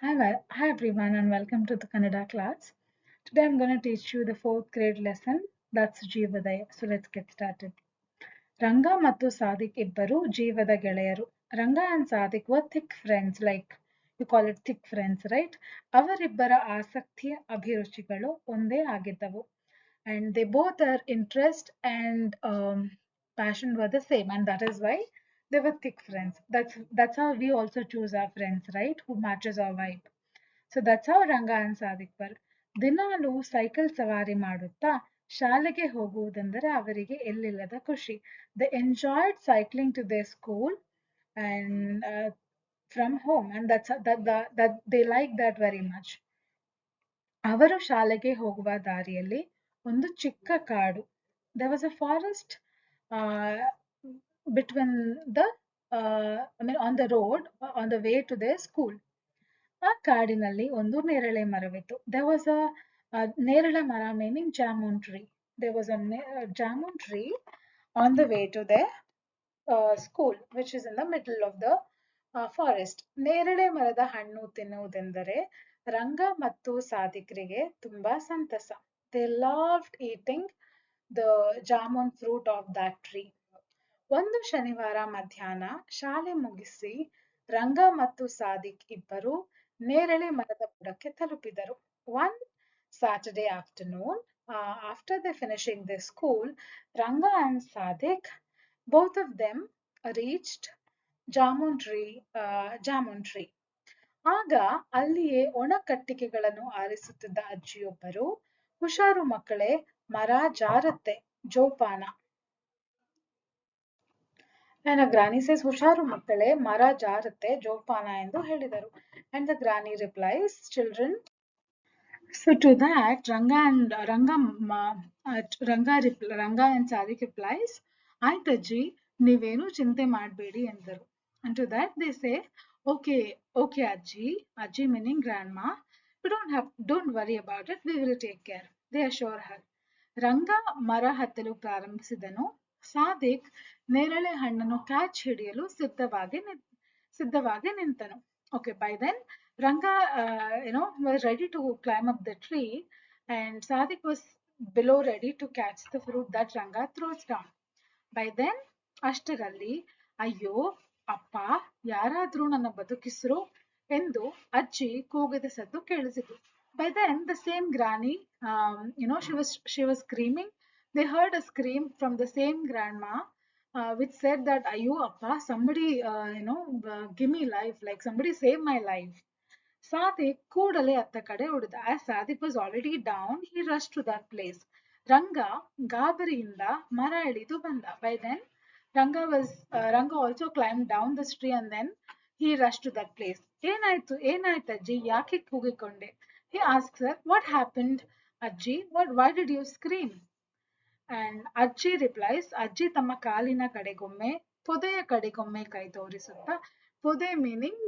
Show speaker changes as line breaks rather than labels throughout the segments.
Hi everyone, and welcome to the Kannada class. Today I'm going to teach you the fourth grade lesson, that's Jeevadaya. So let's get started. Ranga ಮತ್ತು ಸಾದಿಕ್ ಇಬ್ಬರು ಜೀವದ ಗೆಳೆಯರು. Ranga and Sadik were thick friends, like you call it thick friends, right? ಅವರಿಬ್ಬರ ಆಸಕ್ತಿ ಅಭಿರುಚಿಗಳು ಒಂದೇ ಆಗಿದ್ದವು. And they both are interest and passion were the same, and that is why they were thick friends. That's how we also choose our friends, right? Who matches our vibe. So that's how Ranga and Sadiq were. ದಿನಾಲೂ cycle ಸವಾರಿ ಮಾಡುತ್ತಾ ಶಾಲೆಗೆ ಹೋಗುವುದೆಂದರೆ ಅವರಿಗೆ ಎಲ್ಲಿಲ್ಲದ ಖುಷಿ. They enjoyed cycling to their school and from home, and that they like that very much. ಅವರು ಶಾಲೆಗೆ ಹೋಗುವ ದಾರಿಯಲ್ಲಿ ಒಂದು ಚಿಕ್ಕ ಕಾಡು. There was a forest uh, between the on the road on the way to their school. ಆ ಕಾಡಿನಲ್ಲಿ ಒಂದು ನೇರಳೆ ಮರವಿತ್ತು. There was a ನೇರಳೆ ಮರ meaning jamun tree. There was a jamun tree on the way to their school, which is in the middle of the forest. ನೇರಳೆ ಮರದ ಹಣ್ಣು ತಿನ್ನುವುದೆಂದರೆ ರಂಗ ಮತ್ತು ಸಾದಿಕ್ರಿಗೆ ತುಂಬಾ ಸಂತಸ. They loved eating the jamun fruit of that tree. ಒಂದು ಶನಿವಾರ ಮಧ್ಯಾಹ್ನ ಶಾಲೆ ಮುಗಿಸಿ ರಂಗ ಮತ್ತು ಸಾದಿಕ್ ಇಬ್ಬರು ನೇರಳೆ ಮರದ ಬುಡಕ್ಕೆ ತಲುಪಿದರು. One Saturday afternoon, after they finishing their school, Ranga and Sadik, both of them reached jamun tree. ಆಗ ಅಲ್ಲಿಯೇ ಒಣ ಕಟ್ಟಿಗೆಗಳನ್ನು ಆರಿಸುತ್ತಿದ್ದ ಅಜ್ಜಿಯೊಬ್ಬರು, ಹುಷಾರು ಮಕ್ಕಳೇ, ಮರ ಜಾರತ್ತೆ, ಜೋಪಾನ. And a granny says, ಹುಷಾರು ಮಕ್ಕಳೇ, ಮರ ಜಾರತ್ತೆ, ಜೋಪಾನ ಎಂದು ಹೇಳಿದರು. And the granny replies, children. So to that, Ranga and Sadik replies, ಆಯ್ತಜ್ಜಿ, ನೀವೇನು ಚಿಂತೆ ಮಾಡಬೇಡಿ ಎಂದರು. And to that they say, okay, Ajji meaning grandma, don't worry about it, we will take care. They assure her. ರಂಗ ಮರ ಹತ್ತಲು ಪ್ರಾರಂಭಿಸಿದನು. ಸಾದಿಕ್ ನೇರಳೆ ಹಣ್ಣನ್ನು catch ಹಿಡಿಯಲು ಸಿದ್ಧವಾಗಿ ನಿಂತನು. Okay, by then Ranga, was ready to climb up the tree, and Sadik was below ready to catch the fruit that Ranga throws down. By then, ಅಷ್ಟರಲ್ಲಿ ಅಯ್ಯೋ ಅಪ್ಪ, ಯಾರಾದ್ರೂ ನನ್ನ ಬದುಕಿಸ್ರು ಎಂದು ಅಜ್ಜಿ ಕೂಗಿದ ಸದ್ದು ಕೇಳಿಸಿತು. By then, the same granny, she was screaming. They heard a scream from the same grandma, which said that, "Ayo, appa, somebody, give me life, like somebody save my life." Sadik ಕೂಡಲೇ ಅತ್ತ ಕಡೆ ಹೊಡೆದ. As Sadik was already down, he rushed to that place. ರಂಗ ಗಾಬರಿಯಿಂದ ಮರ ಇಳಿದು ಬಂದ. By then, Ranga also climbed down this tree and then he rushed to that place. ಏನಾಯ್ತು ಅಜ್ಜಿ, ಯಾಕೆ ಕೂಗಿಕೊಂಡೆ? He asks her, what happened, ಅಜ್ಜಿ? Why did you scream? And ಅಜ್ಜಿ replies, ಅಜ್ಜಿ ತಮ್ಮ ಕಾಲಿನ ಕಡೆಗೊಮ್ಮೆ, ಪೊದೆಯ ಕಡೆಗೊಮ್ಮೆ ಕೈ ತೋರಿಸುತ್ತಾ, ಪೊದೆ meaning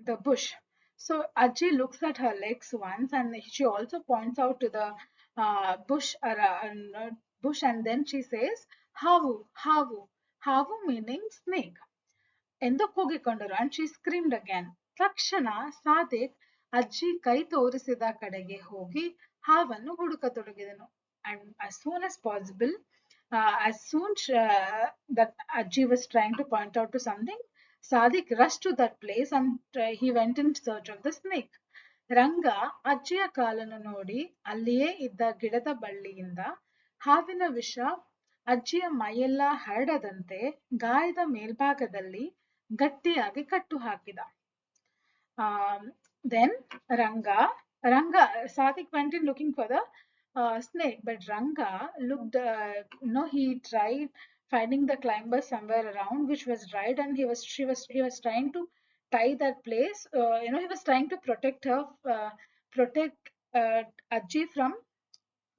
the bush. So Ajji looks at her legs once and she also points out to the bush, and then she says, havu meaning snake. ಎಂದು ಕೂಗಿಕೊಂಡರು. And she screamed again. ತಕ್ಷಣ ಸಾದಿಕ್ ಅಜ್ಜಿ ಕೈ ತೋರಿಸಿದ ಕಡೆಗೆ ಹೋಗಿ ಹಾವನ್ನು ಹುಡುಕತೊಡಗಿದನು. And as soon as possible, that Ajji was trying to point out to something, Sadik rushed to that place and he went in search of the snake. ರಂಗ ಅಜ್ಜಿಯ ಕಾಲನ್ನು ನೋಡಿ ಅಲ್ಲಿಯೇ ಇದ್ದ ಗಿಡದ ಬಳ್ಳಿಯಿಂದ ಹಾವಿನ ವಿಷ ಅಜ್ಜಿಯ ಮೈಯೆಲ್ಲ ಹರಡದಂತೆ ಗಾಯದ ಮೇಲ್ಭಾಗದಲ್ಲಿ ಗಟ್ಟಿಯಾಗಿ ಕಟ್ಟು ಹಾಕಿದ. Then Sadik went in looking for the snake, but Ranga looked, he tried finding the climber somewhere around which was dried, and he was trying to tie that place. He was trying to protect Ajji from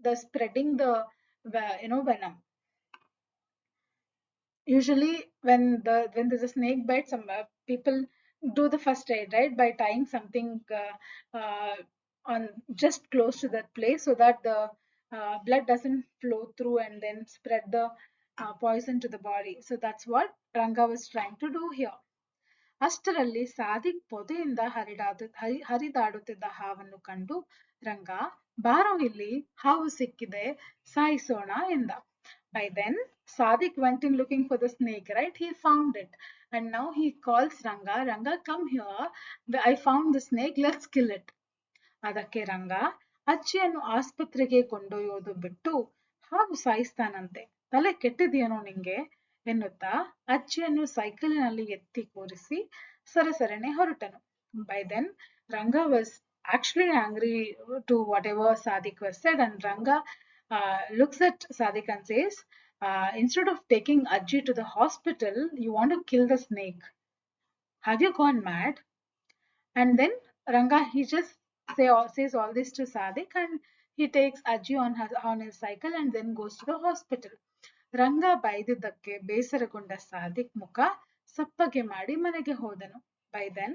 the spreading the venom. Usually when there's a snake bite, some people do the first aid, right, by tying something on just close to that place so that the blood doesn't flow through and then spread the poison to the body. So that's what Ranga was trying to do here. ಅಷ್ಟರಲ್ಲಿ ಸಾದಿಕ್ ಪೊದೆಯಿಂದ ಹರಿದಾಡುತ್ತಿದ್ದ ಹಾವನ್ನು ಕಂಡು ರಂಗ ಬಾರೋ ಇಲ್ಲಿ ಹಾವು ಸಿಕ್ಕಿದೆ ಸಾಯಿಸೋಣ ಎಂದ. By then, Sadiq went in looking for the snake, right? He found it. And now he calls Ranga, Ranga, come here. I found the snake, let's kill it. ಅದಕ್ಕೆ ರಂಗ ಅಜ್ಜಿಯನ್ನು ಆಸ್ಪತ್ರೆಗೆ ಕೊಂಡೊಯ್ಯೋದು ಬಿಟ್ಟು ಹಾವು ಸಾಯಿಸ್ತಾನಂತೆ, ತಲೆ ಕೆಟ್ಟಿದೆಯೇನೋ ನಿಂಗೆ ಎನ್ನುತ್ತಾ ಅಜ್ಜಿಯನ್ನು ಸೈಕಲಿನಲ್ಲಿ ಎತ್ತಿ ಕೂರಿಸಿ ಸರಸರನೆ ಹೊರಟನು. By then, Ranga was actually angry to whatever Sadiq was said, and Ranga looks at Sadiq and says, instead of taking Ajji to the hospital, you want to kill the snake. Have you gone mad? And then Ranga, he just says all this to Sadiq, and he takes Ajji on his cycle and then goes to the hospital. ರಂಗ ಬೈದಿದ್ದಕ್ಕೆ ಬೇಸರಗೊಂಡ ಸಾದಿಕ್ ಮುಖ ಸಪ್ಪಗೆ ಮಾಡಿ ಮನೆಗೆ ಹೋದನು. By then,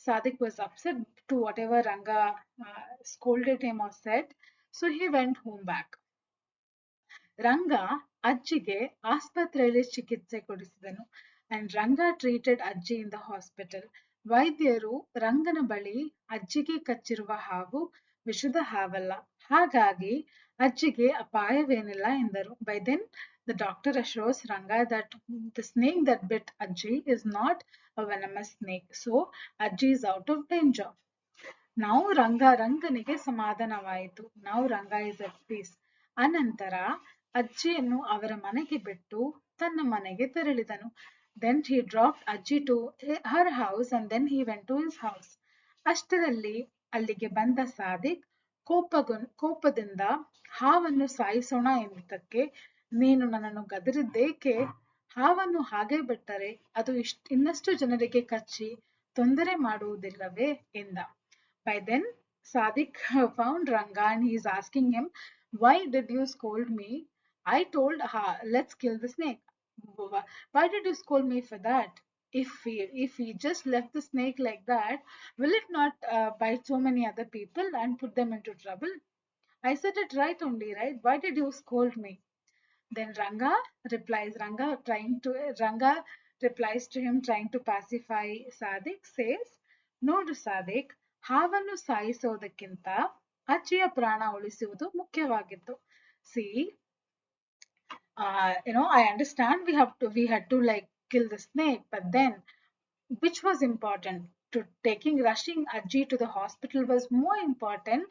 Sadiq was upset to whatever Ranga scolded him or said, so he went home back. ರಂಗ ಅಜ್ಜಿಗೆ ಆಸ್ಪತ್ರೆಯಲ್ಲಿ ಚಿಕಿತ್ಸೆ ಕೊಡಿಸಿದನು. And Ranga treated ಅಜ್ಜಿ in the hospital. ವೈದ್ಯರು ರಂಗನ ಬಳಿ ಅಜ್ಜಿಗೆ ಕಚ್ಚಿರುವ ಹಾವು ವಿಷದ ಹಾವಲ್ಲ, ಹಾಗಾಗಿ ಅಜ್ಜಿಗೆ ಅಪಾಯವೇನಿಲ್ಲ ಎಂದರು. By then, the doctor assures Ranga that the snake that bit Ajji is not a venomous snake, so Ajji is out of danger. Now ರಂಗನಿಗೆ ಸಮಾಧಾನವಾಯಿತು. Now Ranga is at peace. ಅನಂತರ ಅಜ್ಜಿಯನ್ನು ಅವರ ಮನೆಗೆ ಬಿಟ್ಟು ತನ್ನ ಮನೆಗೆ ತೆರಳಿದನು. Then he dropped Ajji to her house and then he went to his house. ಅಷ್ಟರಲ್ಲಿ ಅಲ್ಲಿಗೆ ಬಂದ ಸಾದಿಕ್ ಕೋಪದಿಂದ ಹಾವನ್ನು ಸಾಯಿಸೋಣ ಎಂದಕ್ಕೆ, ನೀನು ನನ್ನನ್ನು ಗದರಿದ್ದೇಕೆ? ಹಾವನ್ನು ಹಾಗೆ ಬಿಟ್ಟರೆ ಅದು ಇನ್ನಷ್ಟು ಜನರಿಗೆ ಕಚ್ಚಿ ತೊಂದರೆ ಮಾಡುವುದಿಲ್ಲವೇ ಎಂದ. By then, Sadiq found Ranga and he is asking him, why did you scold me? I told her, let's kill the snake. Why did you scold me for that? If we just left the snake like that, will it not bite so many other people and put them into trouble? I said it right only, right? Why did you scold me? Then Ranga replies to him, trying to pacify Sadiq, says, ನೋಡು ಸಾದಿಕ್, ಹಾವನ್ನು ಸಾಯಿಸೋದಕ್ಕಿಂತ ಅಜ್ಜಿಯ ಪ್ರಾಣ ಉಳಿಸುವುದು ಮುಖ್ಯವಾಗಿತ್ತು. See, I understand we had to like kill the snake, but then which was important? Rushing Ajji to the hospital was more important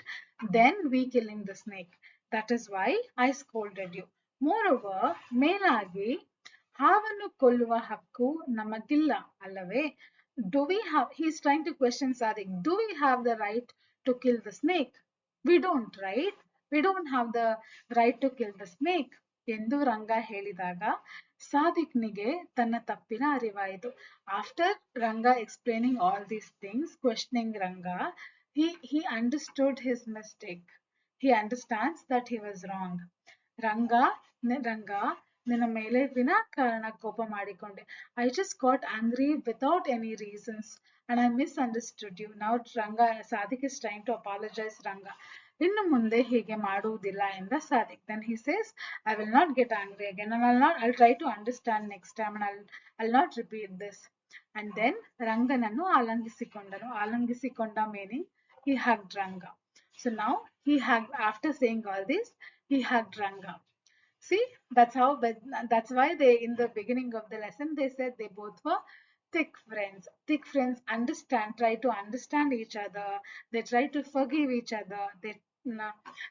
than we killing the snake. That is why I scolded you. Moreover, ಮೇಲಾಗಿ ಹಾವನ್ನು ಕೊಲ್ಲುವ ಹಕ್ಕು ನಮಗಿಲ್ಲ ಅಲ್ಲವೇ? He's trying to question Sadiq, do we have the right to kill the snake? We don't, right? We don't have the right to kill the snake ಎಂದು ರಂಗ ಹೇಳಿದಾಗ ಸಾದಿಕ್ನಿಗೆ ತನ್ನ ತಪ್ಪಿನ ಅರಿವಾಯಿತು. After Ranga explaining all these things, questioning Ranga, he understood his mistake. He understands that he was wrong. ರಂಗ ನಿನ್ನ ಮೇಲೆ ವಿನಾಕಾರಣ ಕೋಪ ಮಾಡಿಕೊಂಡೆ. I just got angry without any reasons and I misunderstood you. Now Sadiq is trying to apologize Ranga. ಇನ್ನು ಮುಂದೆ ಹೀಗೆ ಮಾಡುವುದಿಲ್ಲ ಎಂದ Sadiq. Then he says, I will not get angry again and I'll try to understand next time and I'll not repeat this. And then ರಂಗನನ್ನು ಆಲಂಗಿಸಿಕೊಂಡ meaning he hugged Ranga. So now after saying all this, he hugged Ranga. See, that's why they, in the beginning of the lesson, they said they both were thick friends. Thick friends try to understand each other. They try to forgive each other.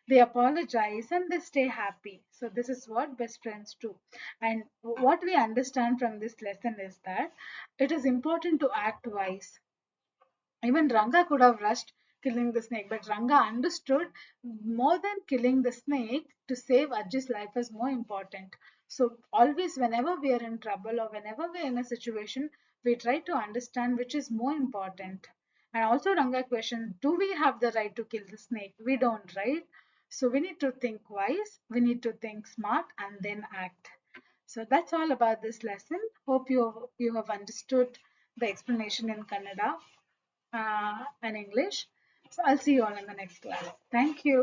They apologize and they stay happy. So this is what best friends do. And what we understand from this lesson is that it is important to act wise. Even Ranga could have rushed killing the snake, but Ranga understood more than killing the snake, to save Ajji's life is more important. So always, whenever we are in trouble or whenever we are in a situation, we try to understand which is more important. And also Ranga questions, do we have the right to kill the snake? We don't, right? So we need to think wise, we need to think smart and then act. So that's all about this lesson. Hope you have understood the explanation in Kannada and English. So I'll see you all in the next class. Thank you.